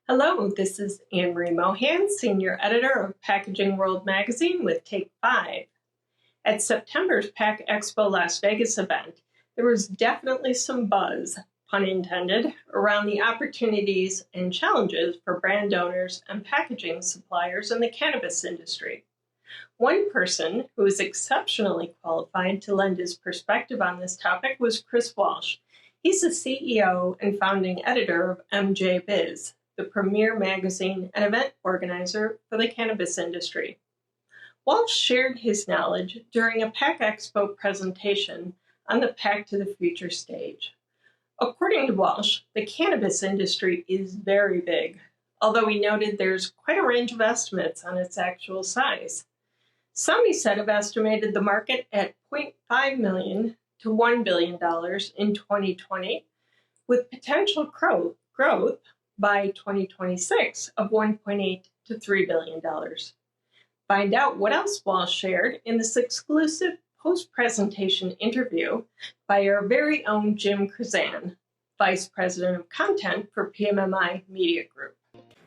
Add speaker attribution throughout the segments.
Speaker 1: Hello, this is Anne-Marie Mohan, Senior Editor of Packaging World Magazine with Take 5. At September's Pack Expo Las Vegas event, there was definitely some buzz, pun intended, around the opportunities and challenges for brand owners and packaging suppliers in the cannabis industry. One person who is exceptionally qualified to lend his perspective on this topic was Chris Walsh. He's the CEO and founding editor of MJBiz, the premier magazine and event organizer for the cannabis industry. Walsh shared his knowledge during a Pack Expo presentation on the Pack to the Future stage. According to Walsh, the cannabis industry is very big, although he noted there's quite a range of estimates on its actual size. Some, he said, have estimated the market at $0.5 million to $1 billion in 2020, with potential growth by 2026 of $1.8 to $3 billion. Find out what else Walsh shared in this exclusive post-presentation interview by our very own Jim Krzan, Vice President of Content for PMMI Media Group.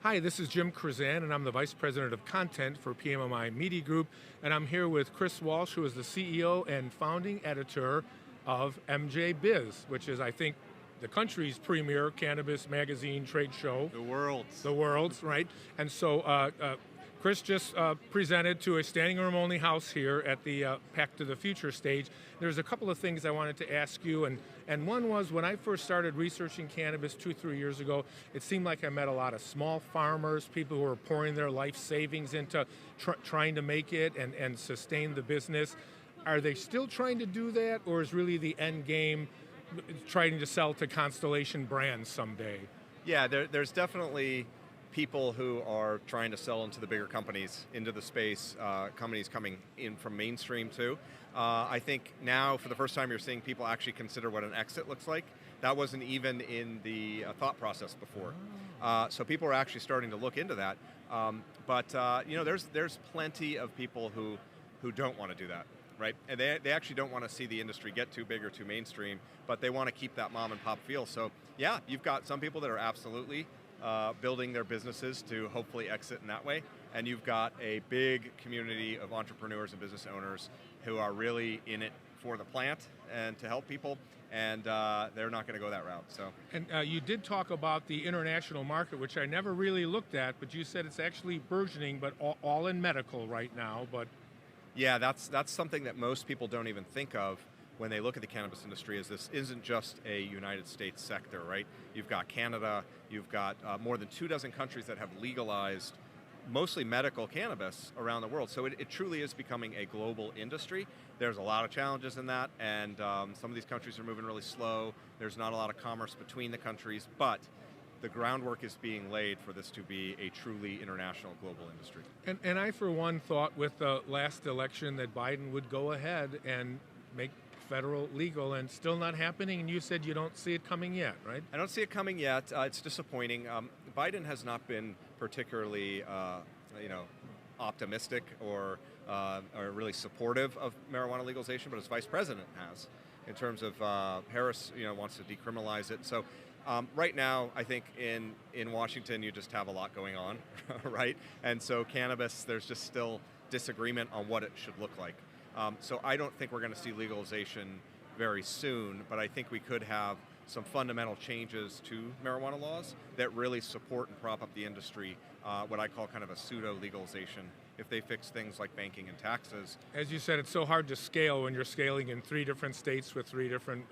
Speaker 2: Hi, this is Jim Krzan, and I'm the Vice President of Content for PMMI Media Group, and I'm here with Chris Walsh, who is the CEO and founding editor of MJBiz, which is, I think, the country's premier cannabis magazine trade show.
Speaker 3: The world's.
Speaker 2: The world's, right? And so Chris just presented to a standing room only house here at the Pack to the Future stage. There's a couple of things I wanted to ask you, and one was when I first started researching cannabis 2-3 years ago, it seemed like I met a lot of small farmers, people who were pouring their life savings into trying to make it and sustain the business. Are they still trying to do that, or is really the end game trying to sell to Constellation Brands someday?
Speaker 3: Yeah, there's definitely people who are trying to sell into the bigger companies, into the space, companies coming in from mainstream too. I think now, for the first time, you're seeing people actually consider what an exit looks like. That wasn't even in the thought process before. So people are actually starting to look into that. But you know, there's plenty of people who don't want to do that, right? And they actually don't want to see the industry get too big or too mainstream, but they want to keep that mom and pop feel. So yeah, you've got some people that are absolutely building their businesses to hopefully exit in that way. And you've got a big community of entrepreneurs and business owners who are really in it for the plant and to help people, and they're not going to go that route. So.
Speaker 2: And you did talk about the international market, which I never really looked at, but you said it's actually burgeoning, but all in medical right now. But
Speaker 3: yeah, that's something that most people don't even think of when they look at the cannabis industry, is this isn't just a United States sector, right? You've got Canada, you've got more than 24 countries that have legalized mostly medical cannabis around the world. So it truly is becoming a global industry. There's a lot of challenges in that, and some of these countries are moving really slow. There's not a lot of commerce between the countries, but the groundwork is being laid for this to be a truly international global industry.
Speaker 2: And I, for one, thought with the last election that Biden would go ahead and make federal legal, and still not happening, and you said you don't see it coming yet, right?
Speaker 3: I don't see it coming yet. It's disappointing. Biden has not been particularly optimistic or really supportive of marijuana legalization, but his vice president has, in terms of Harris wants to decriminalize it. So right now, I think in Washington, you just have a lot going on, right? And so cannabis, there's just still disagreement on what it should look like. So I don't think we're going to see legalization very soon, but I think we could have some fundamental changes to marijuana laws that really support and prop up the industry, what I call kind of a pseudo-legalization, if they fix things like banking and taxes.
Speaker 2: As you said, it's so hard to scale when you're scaling in 3 different states with 3 different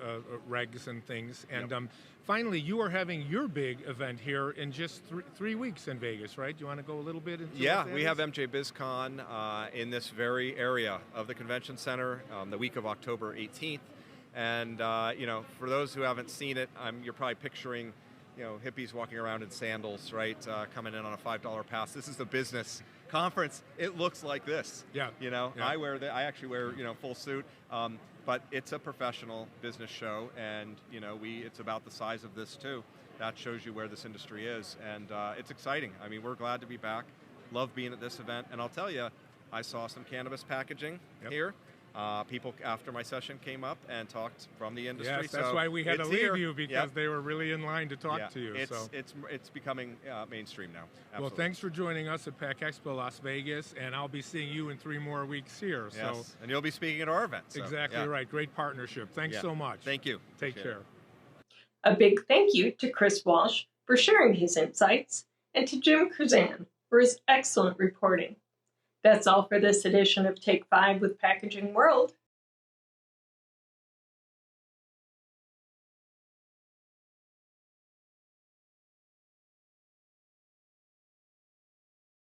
Speaker 2: regs and things. And
Speaker 3: Yep.
Speaker 2: Finally, you are having your big event here in just 3 weeks in Vegas, right? Do you want to go a little bit into
Speaker 3: Yeah,
Speaker 2: what that
Speaker 3: we
Speaker 2: is?
Speaker 3: have MJBizCon in this very area of the convention center the week of October 18th. And for those who haven't seen it, you're probably picturing hippies walking around in sandals, right? Coming in on a $5 pass. This is the business conference. It looks like this.
Speaker 2: Yeah. Yeah.
Speaker 3: I actually wear full suit. But it's a professional business show, and it's about the size of this too. That shows you where this industry is, and it's exciting. I mean, we're glad to be back. Love being at this event, and I'll tell you, I saw some cannabis packaging
Speaker 2: Yep.
Speaker 3: here. People after my session came up and talked from the industry.
Speaker 2: Yes, that's
Speaker 3: so
Speaker 2: why we had to
Speaker 3: it's
Speaker 2: leave
Speaker 3: here.
Speaker 2: you, because
Speaker 3: Yep.
Speaker 2: they were really in line to talk
Speaker 3: Yeah,
Speaker 2: to you.
Speaker 3: it's becoming mainstream now. Absolutely.
Speaker 2: Well, thanks for joining us at Pack Expo Las Vegas, and I'll be seeing you in 3 more weeks here.
Speaker 3: Yes.
Speaker 2: So
Speaker 3: and you'll be speaking at our event. So,
Speaker 2: exactly
Speaker 3: yeah.
Speaker 2: right. Great partnership. Thanks
Speaker 3: Yeah.
Speaker 2: so much.
Speaker 3: Thank you.
Speaker 2: Take
Speaker 3: Appreciate
Speaker 2: care.
Speaker 3: it.
Speaker 1: A big thank you to Chris Walsh for sharing his insights, and to Jim Curzan for his excellent reporting. That's all for this edition of Take 5 with Packaging World.